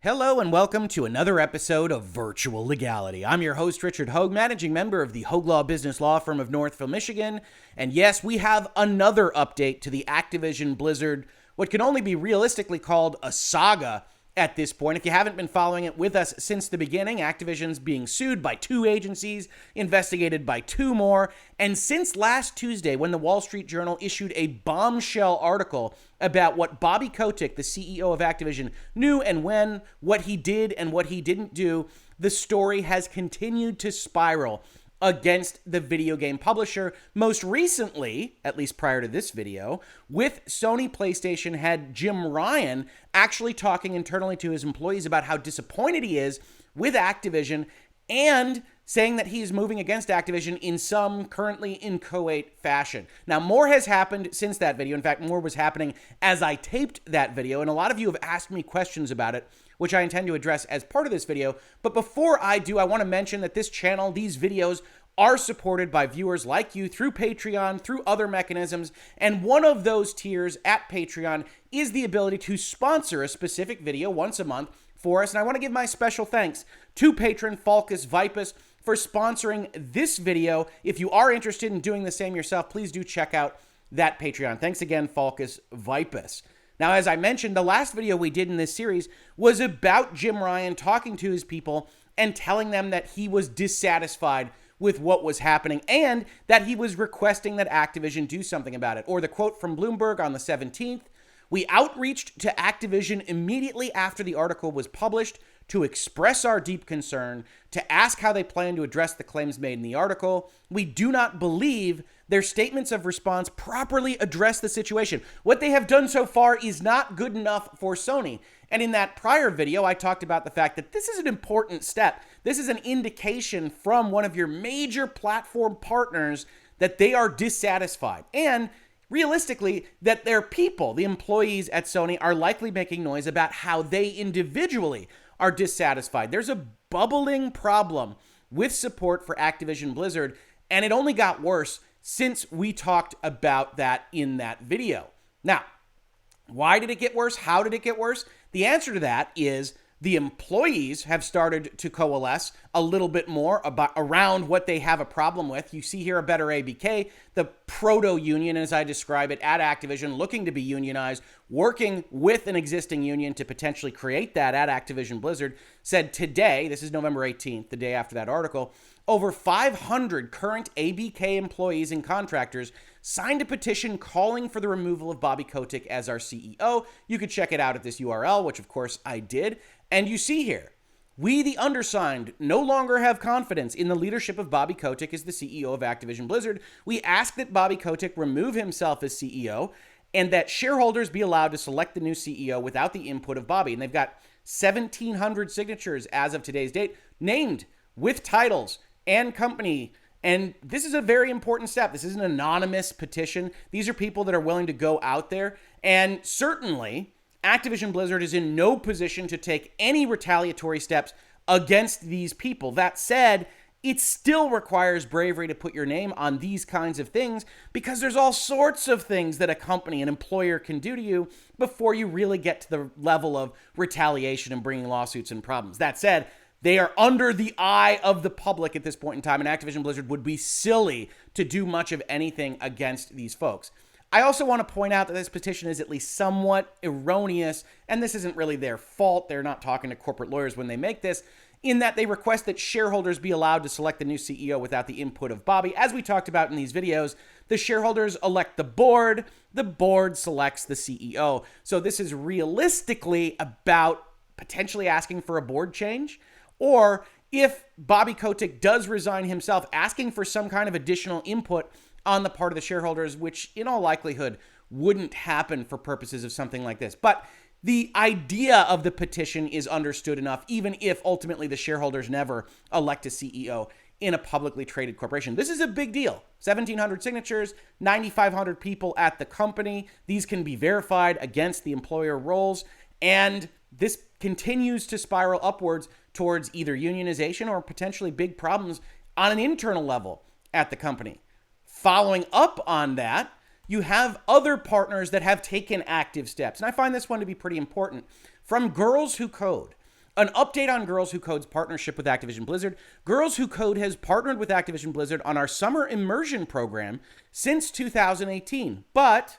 Hello and welcome to another episode of Virtual Legality. I'm your host, Richard Hoeg, managing member of the Hoeg Law Business Law Firm of Northville, Michigan. And yes, we have another update to the Activision Blizzard, what can only be realistically called a saga at this point. If you haven't been following it with us since the beginning, Activision's being sued by 2 agencies, investigated by 2 more, and since last Tuesday when the Wall Street Journal issued a bombshell article about what Bobby Kotick, the CEO of Activision, knew and when, what he did and what he didn't do, the story has continued to spiral against the video game publisher. Most recently, at least prior to this video, with Sony PlayStation head Jim Ryan actually talking internally to his employees about how disappointed he is with Activision and saying that he is moving against Activision in some currently inchoate fashion. Now, more has happened since that video. In fact, more was happening as I taped that video, and a lot of you have asked me questions about it, which I intend to address as part of this video. But before I do, I want to mention that this channel, these videos, are supported by viewers like you through Patreon, through other mechanisms, and one of those tiers at Patreon is the ability to sponsor a specific video once a month for us. And I want to give my special thanks to patron Falcus Vipus for sponsoring this video. If you are interested in doing the same yourself, please do check out that Patreon. Thanks again, Falcus Vipus. Now, as I mentioned, the last video we did in this series was about Jim Ryan talking to his people and telling them that he was dissatisfied with what was happening and that he was requesting that Activision do something about it. Or the quote from Bloomberg on the 17th, "We outreached to Activision immediately after the article was published to express our deep concern, to ask how they plan to address the claims made in the article. We do not believe their statements of response properly address the situation. What they have done so far is not good enough for Sony." And in that prior video, I talked about the fact that this is an important step. This is an indication from one of your major platform partners that they are dissatisfied. And realistically, that their people, the employees at Sony, are likely making noise about how they individually are dissatisfied. There's a bubbling problem with support for Activision Blizzard, and it only got worse since we talked about that in that video. Now, why did it get worse? How did it get worse? The answer to that is the employees have started to coalesce a little bit more around what they have a problem with. You see here ABetterABK, the proto-union, as I describe it, at Activision, looking to be unionized, working with an existing union to potentially create that at Activision Blizzard, said today, this is November 18th, the day after that article, over 500 current ABK employees and contractors signed a petition calling for the removal of Bobby Kotick as our CEO. You could check it out at this URL, which of course I did. And you see here, we, the undersigned, no longer have confidence in the leadership of Bobby Kotick as the CEO of Activision Blizzard. We ask that Bobby Kotick remove himself as CEO and that shareholders be allowed to select the new CEO without the input of Bobby. And they've got 1,700 signatures as of today's date, named with titles and company. And this is a very important step. This is an anonymous petition. These are people that are willing to go out there. And certainly, Activision Blizzard is in no position to take any retaliatory steps against these people. That said, it still requires bravery to put your name on these kinds of things because there's all sorts of things that a company, an employer can do to you before you really get to the level of retaliation and bringing lawsuits and problems. That said, they are under the eye of the public at this point in time, and Activision Blizzard would be silly to do much of anything against these folks. I also want to point out that this petition is at least somewhat erroneous, and this isn't really their fault. They're not talking to corporate lawyers when they make this, in that they request that shareholders be allowed to select the new CEO without the input of Bobby. As we talked about in these videos, the shareholders elect the board selects the CEO. So this is realistically about potentially asking for a board change, or if Bobby Kotick does resign himself, asking for some kind of additional input on the part of the shareholders, which in all likelihood wouldn't happen for purposes of something like this. But the idea of the petition is understood enough, even if ultimately the shareholders never elect a CEO in a publicly traded corporation. This is a big deal. 1,700 signatures, 9,500 people at the company. These can be verified against the employer roles, and this continues to spiral upwards towards either unionization or potentially big problems on an internal level at the company. Following up on that, you have other partners that have taken active steps. And I find this one to be pretty important. From Girls Who Code, An update on Girls Who Code's partnership with Activision Blizzard. Girls Who Code has partnered with Activision Blizzard on our summer immersion program since 2018, but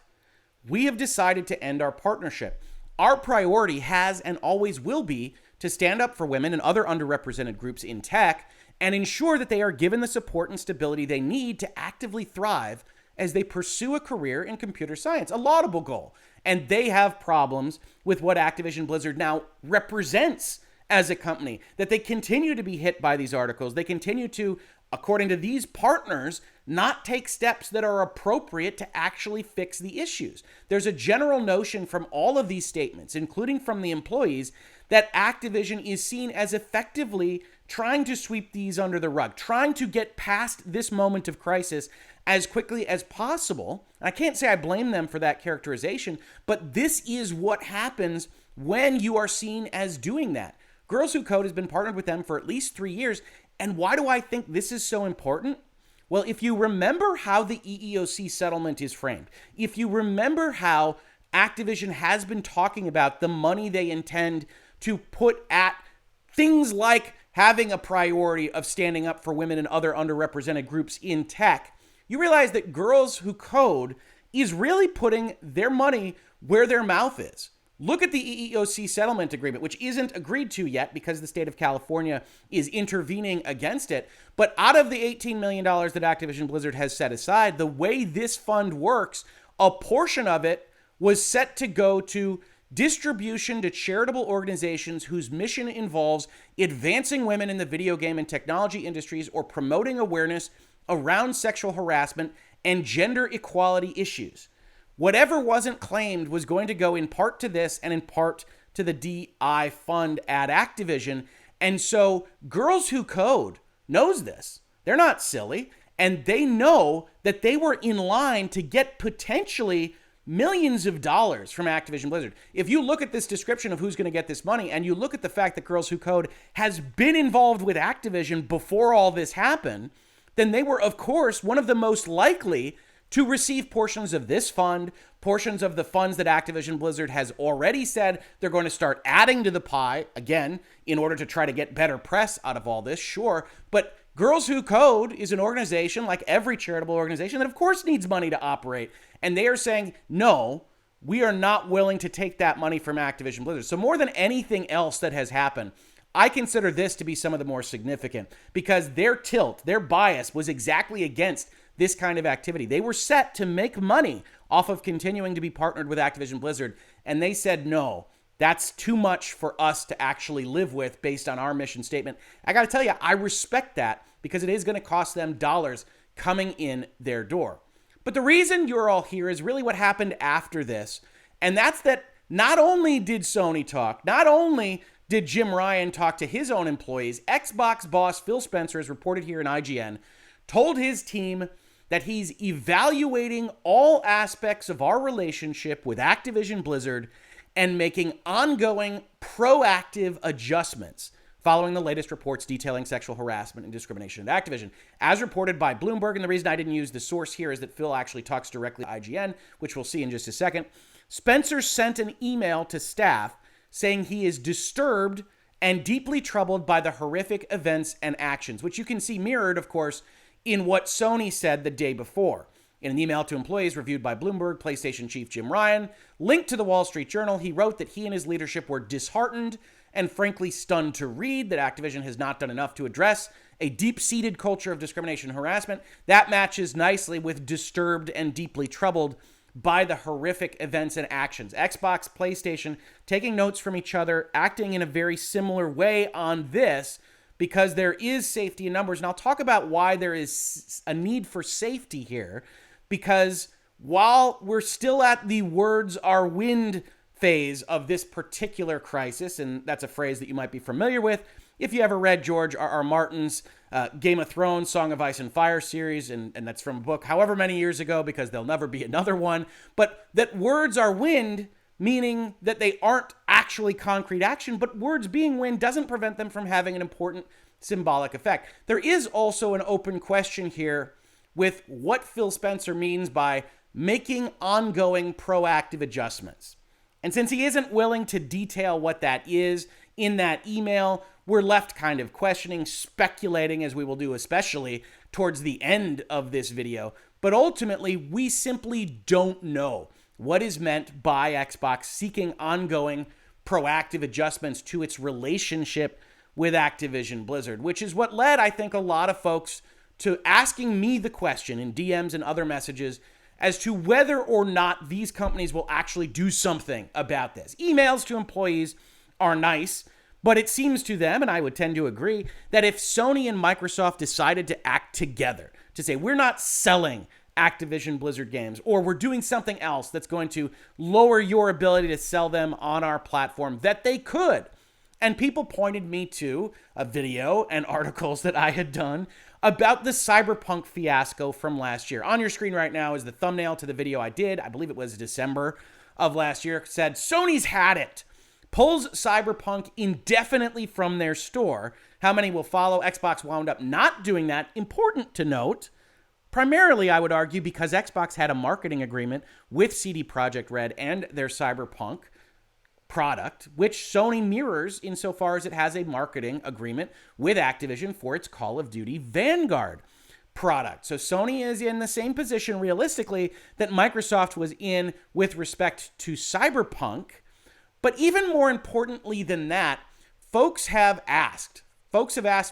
we have decided to end our partnership. Our priority has and always will be to stand up for women and other underrepresented groups in tech and ensure that they are given the support and stability they need to actively thrive as they pursue a career in computer science. A laudable goal. And they have problems with what Activision Blizzard now represents as a company, that they continue to be hit by these articles. They continue to, according to these partners, not take steps that are appropriate to actually fix the issues. There's a general notion from all of these statements, including from the employees, that Activision is seen as effectively trying to sweep these under the rug, trying to get past this moment of crisis as quickly as possible. I can't say I blame them for that characterization, but this is what happens when you are seen as doing that. Girls Who Code has been partnered with them for at least 3 years. And why do I think this is so important? Well, if you remember how the EEOC settlement is framed, if you remember how Activision has been talking about the money they intend to put at things like having a priority of standing up for women and other underrepresented groups in tech, you realize that Girls Who Code is really putting their money where their mouth is. Look at the EEOC settlement agreement, which isn't agreed to yet because the state of California is intervening against it. But out of the $18 million that Activision Blizzard has set aside, the way this fund works, a portion of it was set to go to distribution to charitable organizations whose mission involves advancing women in the video game and technology industries or promoting awareness around sexual harassment and gender equality issues. Whatever wasn't claimed was going to go in part to this and in part to the DI fund at Activision. And so Girls Who Code knows this. They're not silly. And they know that they were in line to get potentially millions of dollars from Activision Blizzard. If you look at this description of who's going to get this money, and you look at the fact that Girls Who Code has been involved with Activision before all this happened, then they were, of course, one of the most likely to receive portions of this fund, portions of the funds that Activision Blizzard has already said they're going to start adding to the pie, again, in order to try to get better press out of all this, sure. But Girls Who Code is an organization, like every charitable organization, that of course needs money to operate. And they are saying, no, we are not willing to take that money from Activision Blizzard. So more than anything else that has happened, I consider this to be some of the more significant because their tilt, their bias was exactly against this kind of activity. They were set to make money off of continuing to be partnered with Activision Blizzard, and they said, no, that's too much for us to actually live with based on our mission statement. I got to tell you, I respect that because it is going to cost them dollars coming in their door. But the reason you're all here is really what happened after this, and that's that not only did Sony talk, not only did Jim Ryan talk to his own employees, Xbox boss Phil Spencer, as reported here in IGN, told his team that he's evaluating all aspects of our relationship with Activision Blizzard and making ongoing proactive adjustments following the latest reports detailing sexual harassment and discrimination at Activision. As reported by Bloomberg, and the reason I didn't use the source here is that Phil actually talks directly to IGN, which we'll see in just a second. Spencer sent an email to staff saying he is disturbed and deeply troubled by the horrific events and actions, which you can see mirrored, of course, in what Sony said the day before. In an email to employees reviewed by Bloomberg, PlayStation chief Jim Ryan linked to the Wall Street Journal, he wrote that he and his leadership were disheartened and frankly stunned to read that Activision has not done enough to address a deep-seated culture of discrimination and harassment. That matches nicely with disturbed and deeply troubled by the horrific events and actions. Xbox, PlayStation, taking notes from each other, acting in a very similar way on this because there is safety in numbers. And I'll talk about why there is a need for safety here, because while we're still at the words are wind phase of this particular crisis, and that's a phrase that you might be familiar with if you ever read George R.R. Martin's Game of Thrones, Song of Ice and Fire series, and that's from a book however many years ago, because there'll never be another one, but that words are wind, meaning that they aren't actually concrete action, but words being wind doesn't prevent them from having an important symbolic effect. There is also an open question here with what Phil Spencer means by making ongoing proactive adjustments. And since he isn't willing to detail what that is, in that email, we're left kind of questioning, speculating, as we will do especially towards the end of this video. But ultimately, we simply don't know what is meant by Xbox seeking ongoing proactive adjustments to its relationship with Activision Blizzard, which is what led, I think, a lot of folks to asking me the question in DMs and other messages as to whether or not these companies will actually do something about this. Emails to employees are nice, but it seems to them, and I would tend to agree, that if Sony and Microsoft decided to act together, to say we're not selling Activision Blizzard games, or we're doing something else that's going to lower your ability to sell them on our platform, that they could. And people pointed me to a video and articles that I had done about the Cyberpunk fiasco from last year. On your screen right now is the thumbnail to the video I did. I believe it was December of last year. It said, Sony's had it. Pulls Cyberpunk indefinitely from their store. How many will follow? Xbox wound up not doing that. Important to note. Primarily, I would argue, because Xbox had a marketing agreement with CD Projekt Red and their Cyberpunk product, which Sony mirrors insofar as it has a marketing agreement with Activision for its Call of Duty Vanguard product. So Sony is in the same position, realistically, that Microsoft was in with respect to Cyberpunk. But even more importantly than that, folks have asked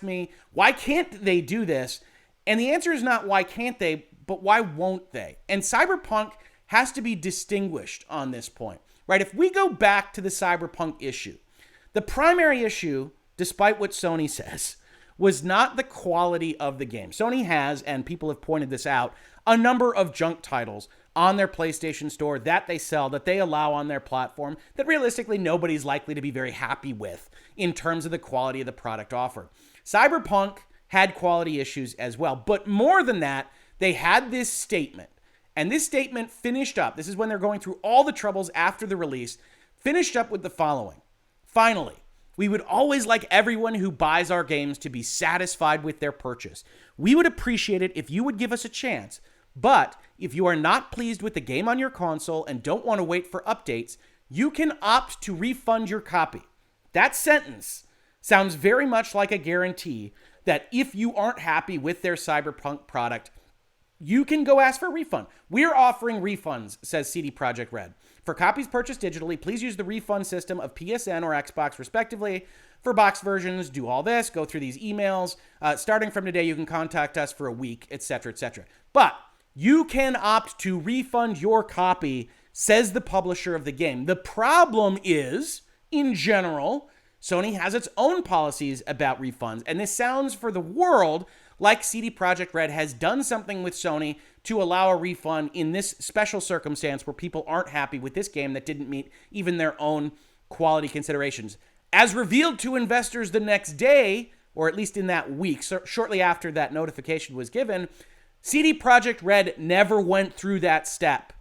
me, why can't they do this? And the answer is not why can't they, but why won't they? And Cyberpunk has to be distinguished on this point, right? If we go back to the Cyberpunk issue, the primary issue, despite what Sony says, was not the quality of the game. Sony has, and people have pointed this out, a number of junk titles on their PlayStation store that they sell, that they allow on their platform, that realistically nobody's likely to be very happy with in terms of the quality of the product offered. Cyberpunk had quality issues as well. But more than that, they had this statement. And this statement finished up, this is when they're going through all the troubles after the release, finished up with the following. Finally, we would always like everyone who buys our games to be satisfied with their purchase. We would appreciate it if you would give us a chance. But if you are not pleased with the game on your console and don't want to wait for updates, you can opt to refund your copy. That sentence sounds very much like a guarantee that if you aren't happy with their Cyberpunk product, you can go ask for a refund. We're offering refunds, says CD Projekt Red. For copies purchased digitally, please use the refund system of PSN or Xbox, respectively. For box versions, do all this, go through these emails. Starting from today, you can contact us for a week, etc., etc. But you can opt to refund your copy, says the publisher of the game. The problem is, in general, Sony has its own policies about refunds, and this sounds for the world like CD Projekt Red has done something with Sony to allow a refund in this special circumstance where people aren't happy with this game that didn't meet even their own quality considerations. As revealed to investors the next day, or at least in that week, so shortly after that notification was given, CD Projekt Red never went through that step.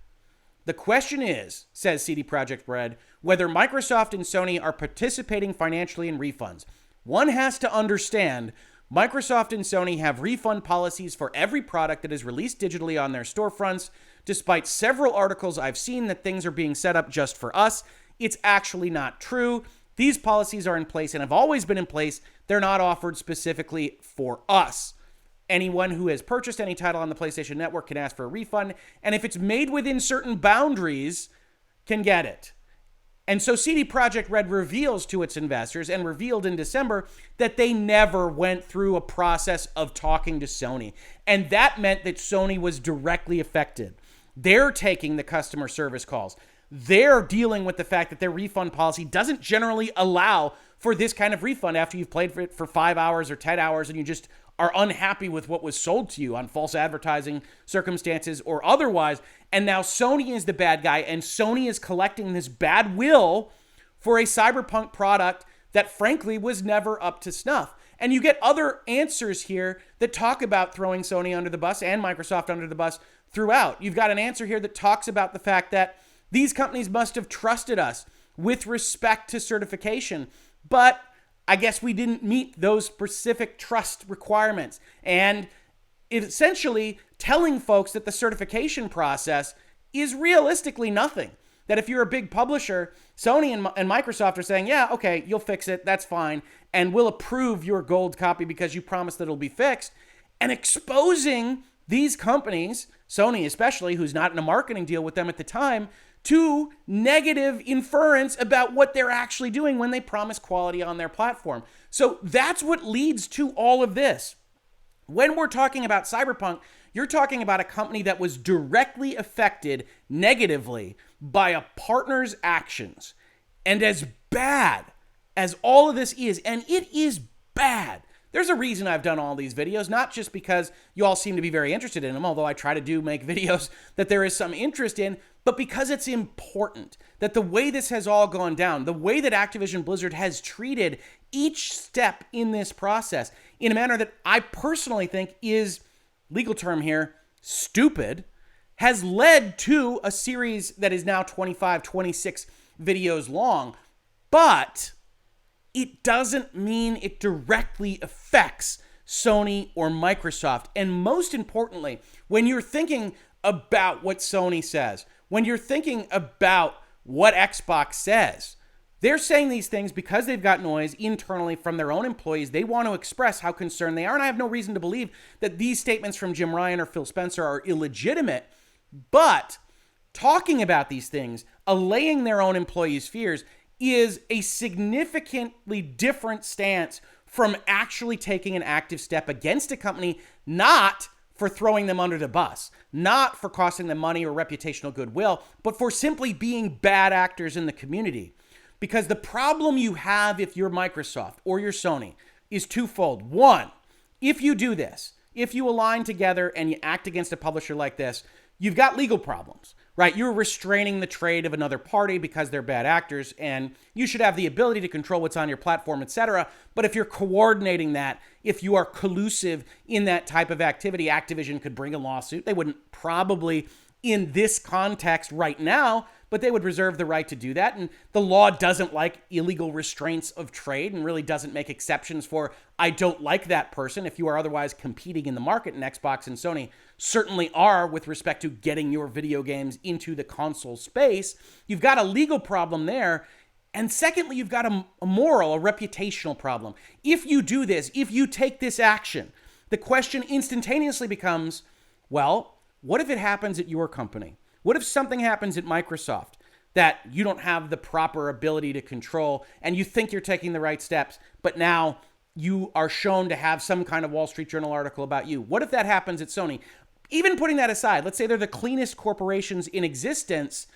The question is, says CD Projekt Red, whether Microsoft and Sony are participating financially in refunds. One has to understand Microsoft and Sony have refund policies for every product that is released digitally on their storefronts. Despite several articles I've seen that things are being set up just for us, it's actually not true. These policies are in place and have always been in place. They're not offered specifically for us. Anyone who has purchased any title on the PlayStation Network can ask for a refund, and if it's made within certain boundaries, can get it. And so CD Projekt Red reveals to its investors, and revealed in December, that they never went through a process of talking to Sony. And that meant that Sony was directly affected. They're taking the customer service calls. They're dealing with the fact that their refund policy doesn't generally allow for this kind of refund after you've played for it for 5 hours or 10 hours and you just are unhappy with what was sold to you on false advertising circumstances or otherwise. And now Sony is the bad guy, and Sony is collecting this bad will for a Cyberpunk product that frankly was never up to snuff. And you get other answers here that talk about throwing Sony under the bus and Microsoft under the bus throughout. You've got an answer here that talks about the fact that these companies must have trusted us with respect to certification, but I guess we didn't meet those specific trust requirements. And essentially telling folks that the certification process is realistically nothing. that if you're a big publisher, Sony and Microsoft are saying, yeah, okay, you'll fix it, that's fine, and we'll approve your gold copy because you promised that it'll be fixed, and exposing these companies, Sony especially, who's not in a marketing deal with them at the time, to negative inference about what they're actually doing when they promise quality on their platform. So that's what leads to all of this. When we're talking about Cyberpunk, you're talking about a company that was directly affected negatively by a partner's actions. And as bad as all of this is, and it is bad, there's a reason I've done all these videos, not just because you all seem to be very interested in them, although I try to make videos that there is some interest in, but because it's important that the way this has all gone down, the way that Activision Blizzard has treated each step in this process in a manner that I personally think is, legal term here, stupid, has led to a series that is now 25, 26 videos long. But it doesn't mean it directly affects Sony or Microsoft. And most importantly, when you're thinking about what Sony says, when you're thinking about what Xbox says, they're saying these things because they've got noise internally from their own employees. They want to express how concerned they are. And I have no reason to believe that these statements from Jim Ryan or Phil Spencer are illegitimate. But talking about these things, allaying their own employees' fears, is a significantly different stance from actually taking an active step against a company, not for throwing them under the bus, not for costing them money or reputational goodwill, but for simply being bad actors in the community. Because the problem you have if you're Microsoft or you're Sony is twofold. One, if you do this, if you align together and you act against a publisher like this, you've got legal problems, right? You're restraining the trade of another party because they're bad actors, and you should have the ability to control what's on your platform, etc. But if you're coordinating that, if you are collusive in that type of activity, Activision could bring a lawsuit. They wouldn't probably in this context right now, but they would reserve the right to do that. And the law doesn't like illegal restraints of trade and really doesn't make exceptions for, I don't like that person, if you are otherwise competing in the market. And Xbox and Sony certainly are with respect to getting your video games into the console space. You've got a legal problem there. And secondly, you've got a moral, a reputational problem. If you do this, if you take this action, the question instantaneously becomes, well, what if it happens at your company? What if something happens at Microsoft that you don't have the proper ability to control and you think you're taking the right steps, but now you are shown to have some kind of Wall Street Journal article about you? What if that happens at Sony? Even putting that aside, let's say they're the cleanest corporations in existence.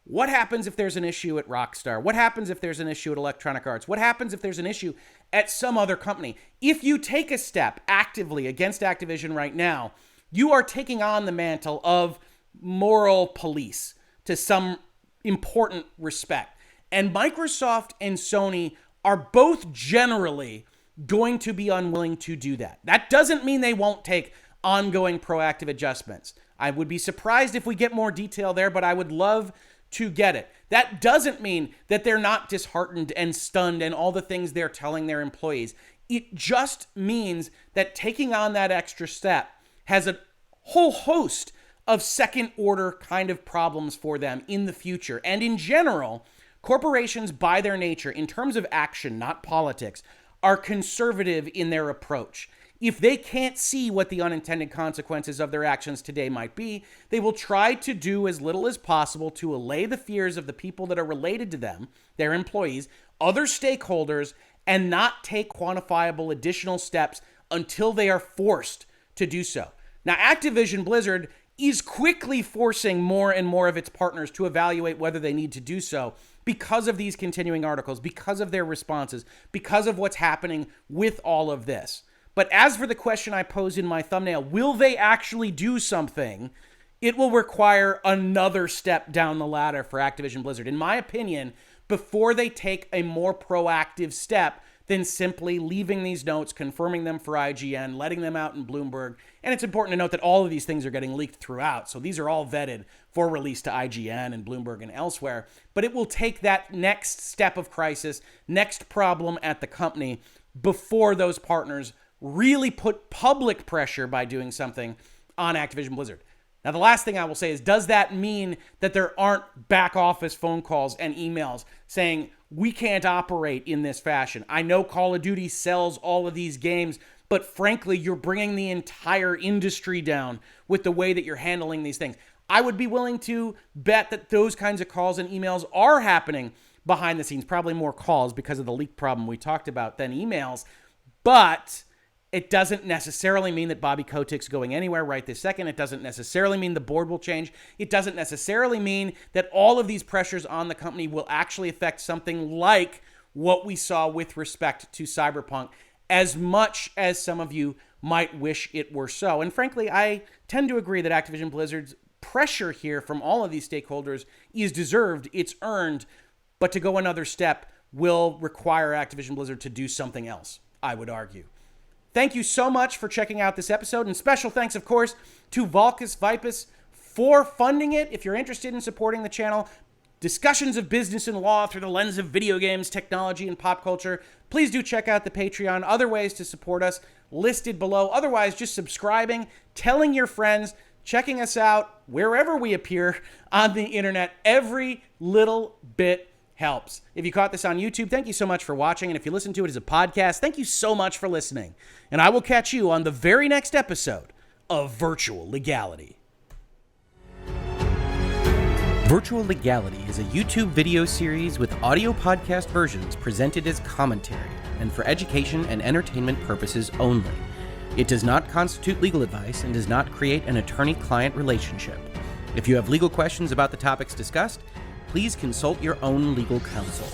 What happens if there's an issue at Rockstar? What happens if there's an issue at Electronic Arts? What happens if there's an issue at some other company? If you take a step actively against Activision right now, you are taking on the mantle of moral police to some important respect. And Microsoft and Sony are both generally going to be unwilling to do that. That doesn't mean they won't take ongoing proactive adjustments. I would be surprised if we get more detail there, but I would love to get it. That doesn't mean that they're not disheartened and stunned and all the things they're telling their employees. It just means that taking on that extra step has a whole host of second order kind of problems for them in the future. And in general, corporations by their nature, in terms of action, not politics, are conservative in their approach. If they can't see what the unintended consequences of their actions today might be, they will try to do as little as possible to allay the fears of the people that are related to them, their employees, other stakeholders, and not take quantifiable additional steps until they are forced to do so. Now, Activision Blizzard is quickly forcing more and more of its partners to evaluate whether they need to do so because of these continuing articles, because of their responses, because of what's happening with all of this. But as for the question I posed in my thumbnail, will they actually do something? It will require another step down the ladder for Activision Blizzard. In my opinion, before they take a more proactive step than simply leaving these notes, confirming them for IGN, letting them out in Bloomberg. And it's important to note that all of these things are getting leaked throughout. So these are all vetted for release to IGN and Bloomberg and elsewhere. But it will take that next step of crisis, next problem at the company before those partners really put public pressure by doing something on Activision Blizzard. Now, the last thing I will say is, does that mean that there aren't back office phone calls and emails saying, we can't operate in this fashion? I know Call of Duty sells all of these games, but frankly, you're bringing the entire industry down with the way that you're handling these things. I would be willing to bet that those kinds of calls and emails are happening behind the scenes. Probably more calls because of the leak problem we talked about than emails. But it doesn't necessarily mean that Bobby Kotick's going anywhere right this second. It doesn't necessarily mean the board will change. It doesn't necessarily mean that all of these pressures on the company will actually affect something like what we saw with respect to Cyberpunk, as much as some of you might wish it were so. And frankly, I tend to agree that Activision Blizzard's pressure here from all of these stakeholders is deserved, it's earned, but to go another step will require Activision Blizzard to do something else, I would argue. Thank you so much for checking out this episode, and special thanks, of course, to Valkus Vipus for funding it. If you're interested in supporting the channel, discussions of business and law through the lens of video games, technology, and pop culture, please do check out the Patreon. Other ways to support us listed below. Otherwise, just subscribing, telling your friends, checking us out wherever we appear on the internet. Every little bit helps. If you caught this on YouTube, thank you so much for watching. And if you listen to it as a podcast, thank you so much for listening. And I will catch you on the very next episode of Virtual Legality. Virtual Legality is a YouTube video series with audio podcast versions presented as commentary and for education and entertainment purposes only. It does not constitute legal advice and does not create an attorney-client relationship. If you have legal questions about the topics discussed, please consult your own legal counsel.